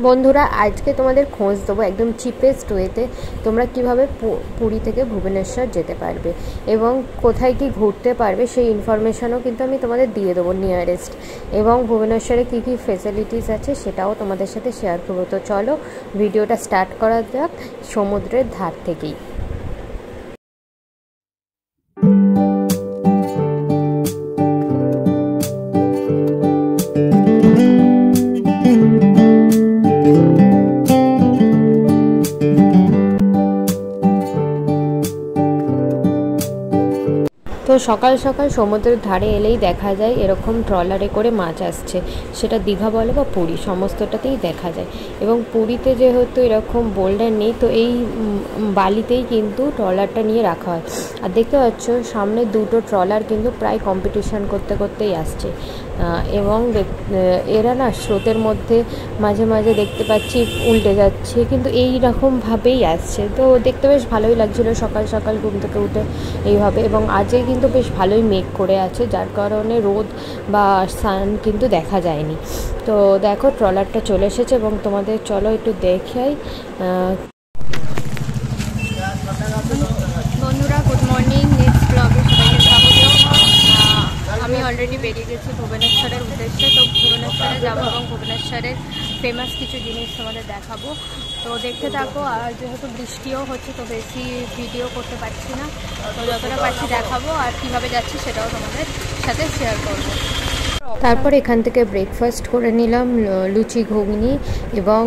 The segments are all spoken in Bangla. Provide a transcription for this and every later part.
বন্ধুরা আজকে তোমাদের খোঁজ দেবো একদম চিপেস্ট ওয়েতে তোমরা কিভাবে পুরী থেকে ভুবনেশ্বর যেতে পারবে এবং কোথায় কি ঘুরতে পারবে সেই ইনফরমেশনও কিন্তু আমি তোমাদের দিয়ে দেবো নিয়ারেস্ট, এবং ভুবনেশ্বরে কী কী ফেসিলিটিস আছে সেটাও তোমাদের সাথে শেয়ার করবো। তো চলো ভিডিওটা স্টার্ট করা যাক সমুদ্রের ধার থেকেই। তো সকাল সকাল সমুদ্রের ধারে এলেই দেখা যায় এরকম ট্রলারে করে মাছ আসছে, সেটা দীঘা বলে বা পুরী সমস্তটাতেই দেখা যায়। এবং পুরীতে যেহেতু এরকম বোল্ডার নেই, তো এই বালিতেই কিন্তু ট্রলারটা নিয়ে রাখা হয়। আর দেখতে পাচ্ছ সামনে দুটো ট্রলার কিন্তু প্রায় কম্পিটিশান করতে করতেই আসছে, এবং এরা না স্রোতের মধ্যে মাঝে মাঝে দেখতে পাচ্ছি উল্টে যাচ্ছে, কিন্তু এই রকমভাবেই আসছে। তো দেখতে বেশ ভালোই লাগছিলো সকাল সকাল ঘুম থেকে উঠে এইভাবে। এবং আজকে কিন্তু বেশ ভালোই মেঘ করে আছে, যার কারণে রোদ বা সান কিন্তু দেখা যায়নি। তো দেখো ট্রলারটা চলে এসেছে এবং তোমাদের চলো একটু দেখাই। বন্ধুরা গুড মর্নিং, নেক্সট ব্লগে সবাইকে স্বাগত। আমি অলরেডি বেরিয়ে গেছি ভুবনেশ্বরের উদ্দেশ্যে। তো ভুবনেশ্বরে যাবো এবং ভুবনেশ্বরের ফেমাস কিছু জিনিস তোমাদের দেখাবো, তো দেখতে থাকো। আর যেহেতু বৃষ্টিও হচ্ছে তো বেশি ভিডিও করতে পারছি না, তো যতটা পারছি দেখাবো আর কীভাবে যাচ্ছি সেটাও তোমাদের সাথে শেয়ার করবো। তারপর এখান থেকে ব্রেকফাস্ট করে নিলাম, লুচি ঘুগনি এবং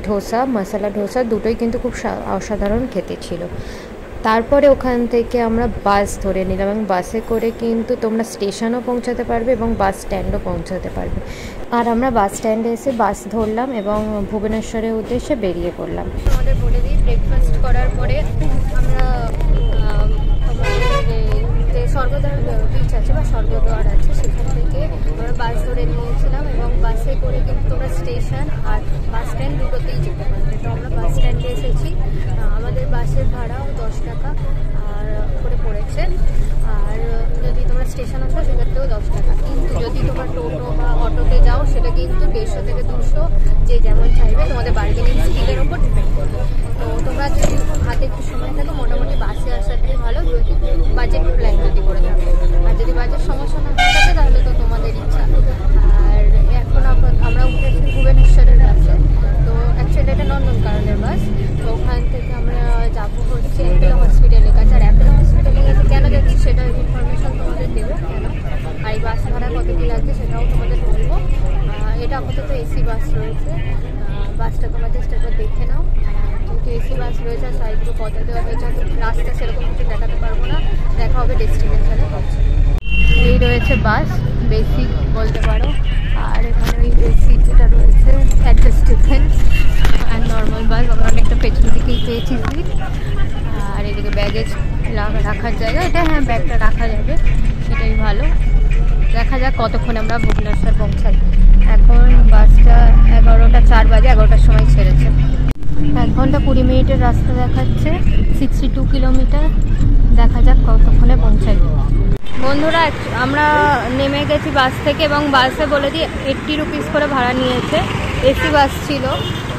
ধোসা মশলা ধোসা, দুটোই কিন্তু খুব অসাধারণ খেতে ছিল। তারপরে ওখান থেকে আমরা বাস ধরে নিলাম এবং বাসে করে কিন্তু তোমরা স্টেশনও পৌঁছাতে পারবে এবং বাস স্ট্যান্ডও পৌঁছাতে পারবে। আর আমরা বাস স্ট্যান্ডে এসে বাস ধরলাম এবং ভুবনেশ্বরের উদ্দেশ্যে বেরিয়ে পড়লাম। আমাদের বলে দিই, ব্রেকফাস্ট করার পরে আমরা যে স্বর্গদ্বার বিচ আছে বা স্বর্গদ্বার আছে সেখান থেকে আমরা বাস ধরে নিয়েছিলাম এবং বাসে করে কিন্তু তোমরা স্টেশন আর বাস স্ট্যান্ড দুটোতেই যেতে পারবে। তো আমরা বাস স্ট্যান্ডে এসেছি, আমাদের বাসের ভাড়াও 10 টাকা আর করে পড়েছে। আর যদি তোমরা স্টেশন আসো সেক্ষেত্রেও 10 টাকা, কিন্তু যদি তোমরা টোটো বা অটোতে যাও সেটা কিন্তু 150 থেকে 200 যে যেমন চাইবে, তোমাদের বার্গেনিং স্কিলের ওপর ডিপেন্ড করবে। তো তোমরা যদি হাতে একটু সময় থাকো মোটামুটি বাসে আসাটাই ভালো, যদি বাজেট প্ল্যান যদি করে থাকো। আর যদি বাজেট সমস্যা না থাকে তাহলে তো তোমাদের ইচ্ছা। আর এখন আমরা উঠেছি ভুবনেশ্বরের বাসে, তো অ্যাকচুয়ালি এটা নন্দনকাননের বাস। তো ওখান থেকে আমরা যাবো হচ্ছে অ্যাপেলো হসপিটালের কাছে। আর অ্যাপেলো হসপিটালের কাছে কেন যাচ্ছি সেটার ইনফরমেশন তোমাদের দেবো কেন, আর এই বাস ভাড়া কত কী লাগছে সেটাও তোমাদের বলবো। এটা আপাতত এসি বাস রয়েছে, বাসটা তোমরা জাস্ট একবার দেখে নাও। যেহেতু এসি বাস রয়েছে আর সাইডগুলো পথে দেওয়া হয়েছে, রাস্তা সেরকম কিছু দেখাতে পারবো না, দেখা হবে ডেস্টিনেশনে পৌঁছে। এই রয়েছে বাস, বেসিক বলতে পারো। আর এখানে ওই এসি যেটা রয়েছে অ্যাডজাস্টেবল আর নর্মাল বাস, আমরা অনেকটা পেছন দিকেই পেয়েছি সিট। আর এদিকে ব্যাগেজ রাখার জায়গা, এটা হ্যাঁ ব্যাগটা রাখা যাবে, সেটাই ভালো। দেখা যাক কতক্ষণে আমরা ভুবনেশ্বর পৌঁছাই। এখন বাসটা 11টা 4 বাজে, 11টার সময় ছেড়েছে। 1 ঘন্টা 20 মিনিটের রাস্তা দেখাচ্ছে, 62 কিলোমিটার। দেখা যাক কতক্ষণে পৌঁছাই। বন্ধুরা আমরা নেমে গেছি বাস থেকে এবং বাসে বলে দিই 80 রুপিস করে ভাড়া নিয়েছে, এসি বাস ছিল।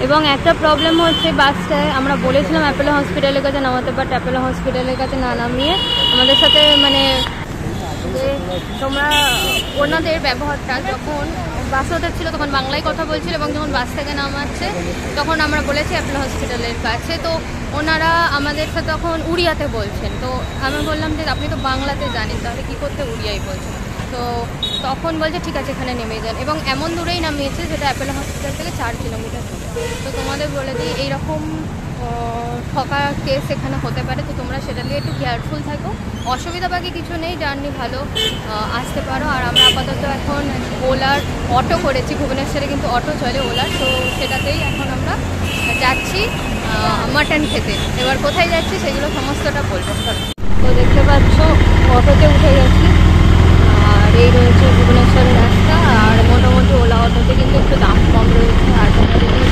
এবং একটা প্রবলেম হচ্ছে বাসটায় আমরা বলেছিলাম অ্যাপেলো হসপিটালের কাছে নামাতে, বাট অ্যাপেলো হসপিটালের কাছে না নামিয়ে আমাদের সাথে মানে যে তোমরা ওনাদের ব্যবহারটা, যখন বাসে ওদের ছিল তখন বাংলায় কথা বলছিল এবং যখন বাস থেকে নামাচ্ছে তখন আমরা বলেছি অ্যাপেলো হসপিটালের কাছে, তো ওনারা আমাদের সাথে তখন উড়িয়াতে বলছেন। তো আমি বললাম যে আপনি তো বাংলাতে জানেন তাহলে কী করতে উড়িয়াই বলছেন। তো তখন বলছে ঠিক আছে এখানে নেমে যান, এবং এমন দূরেই নামিয়েছে যেটা অ্যাপেলো হসপিটাল থেকে 4 কিলোমিটার দূরে। তো তোমাদের বলে দিই এইরকম ঠকা কেস এখানে হতে পারে, তো তোমরা সেটা নিয়ে একটু কেয়ারফুল থাকো। অসুবিধা বাকি কিছু নেই, জার্নি ভালো, আসতে পারো। আর আমরা আপাতত এখন ওলার অটো করেছি, ভুবনেশ্বরে কিন্তু অটো চলে ওলার, তো সেটাতেই এখন আমরা যাচ্ছি মাটন খেতে। এবার কোথায় যাচ্ছি সেগুলো সমস্তটা বলবো। তো দেখতে পাচ্ছ অটোতে উঠে গেছি, আর এই রয়েছে ভুবনেশ্বরের রাস্তা। আর মোটামুটি ওলা অটোতে কিন্তু একটু দাম কম রয়েছে। আর তোমরা যদি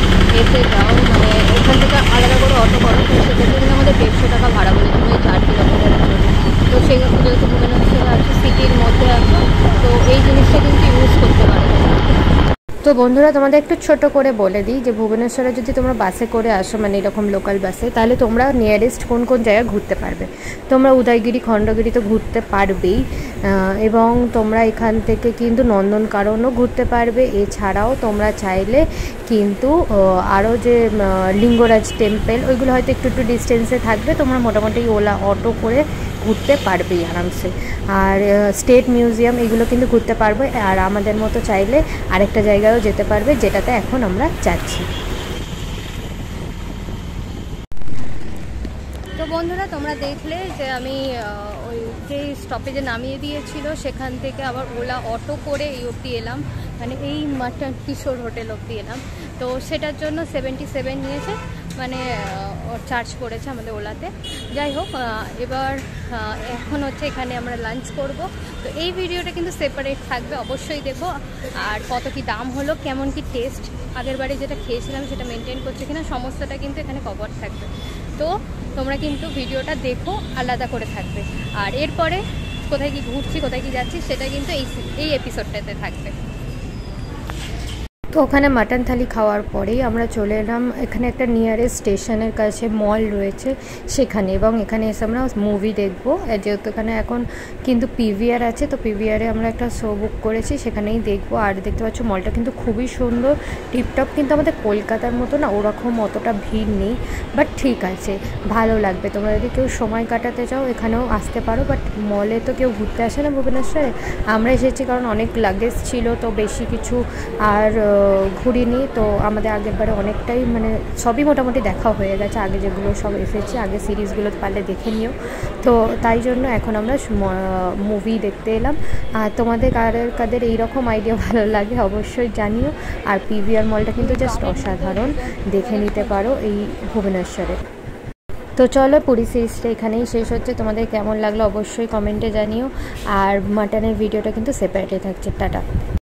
এসে যাও মানে এখান থেকে আলাদা করে অটো করো তো সেক্ষেত্রে কিন্তু আমাদের 150 টাকা ভাড়া বলেছিল ওই 4 কিলোমিটার জন্য। তো সেই যেহেতু ভুবনেশ্বরে আছে সিটির মধ্যে আছে, তো এই জিনিসটা কিন্তু ইউজ করতে পারবে। তো বন্ধুরা তোমাদের একটু ছোট করে বলে দিই যে ভুবনেশ্বরে যদি তোমরা বাসে করে আসো মানে এরকম লোকাল বাসে, তাহলে তোমরা নিয়ারেস্ট কোন কোন জায়গায় ঘুরতে পারবে। তোমরা উদয়গিরি খণ্ডগিরি তো ঘুরতে পারবেই, এবং তোমরা এখান থেকে কিন্তু নন্দনকাননও ঘুরতে পারবে। এছাড়াও তোমরা চাইলে কিন্তু আরও যে লিঙ্গরাজ টেম্পল ওইগুলো হয়তো একটু একটু ডিস্টেন্সে থাকবে, তোমরা মোটামুটি ওলা অটো করে ঘুরতে পারবেই আরামসে। আর স্টেট মিউজিয়াম এগুলো কিন্তু ঘুরতে পারবে। আর আমাদের মতো চাইলে আরেকটা জায়গায়ও যেতে পারবে, যেটাতে এখন আমরা যাচ্ছি। তো বন্ধুরা তোমরা দেখলে যে আমি ওই যে স্টপেজে নামিয়ে দিয়েছিল সেখান থেকে আবার ওলা অটো করে এই অবধি এলাম, মানে এই মাটন কিশোর হোটেল অবধি এলাম। তো সেটার জন্য 77 নিয়েছে, মানে চার্জ করেছে আমাদের ওলাতে। যাই হোক, এবার এখন হচ্ছে এখানে আমরা লাঞ্চ করব। তো এই ভিডিওটা কিন্তু সেপারেট থাকবে, অবশ্যই দেখো। আর কত কি দাম হলো, কেমন কি টেস্ট, আগের বারে যেটা খেয়েছিলাম সেটা মেনটেন করছে কিনা, সমস্তটা কিন্তু এখানে কভার থাকবে। তো তোমরা কিন্তু ভিডিওটা দেখো, আলাদা করে থাকবে। আর এরপরে কোথায় কি ঘুরছি, কোথায় কি যাচ্ছি, সেটা কিন্তু এই এপিসোডটাতে থাকবে। তো ওখানে মাটন থালি খাওয়ার পরেই আমরা চলে এলাম এখানে একটা নিয়ারেস্ট স্টেশনের কাছে মল রয়েছে সেখানে, এবং এখানে এসে আমরা মুভি দেখবো। যেহেতু এখানে এখন কিন্তু পিভিআর আছে, তো পিভিআরে আমরা একটা শো বুক করেছি, সেখানেই দেখবো। আর দেখতে পাচ্ছ মলটা কিন্তু খুবই সুন্দর, টিপটপ। কিন্তু আমাদের কলকাতার মতো না ওরকম অতটা ভিড় নেই, বাট ঠিক আছে, ভালো লাগবে। তোমরা যদি কেউ সময় কাটাতে চাও এখানেও আসতে পারো, বাট মলে তো কেউ ঘুরতে আসে না ভুবনেশ্বরে। আমরা এসেছি কারণ অনেক লাগেজ ছিল, তো বেশি কিছু আর ঘুরিনি। তো আমাদের আগের বারে অনেকটাই মানে সবই মোটামুটি দেখা হয়ে গেছে, আগে যেগুলো সব এসেছি, আগে সিরিজগুলো পারলে দেখে নিও। তো তাই জন্য এখন আমরা মুভি দেখতে এলাম। আর তোমাদের কাদের এইরকম আইডিয়া ভালো লাগে অবশ্যই জানিও। আর পিভিআর মলটা কিন্তু জাস্ট অসাধারণ, দেখে নিতে পারো এই ভুবনেশ্বরে। তো চলো, পুরী সিরিজটা এখানেই শেষ হচ্ছে। তোমাদের কেমন লাগলো অবশ্যই কমেন্টে জানিও। আর মাটনের ভিডিওটা কিন্তু সেপারেটে থাকছে। টাটা।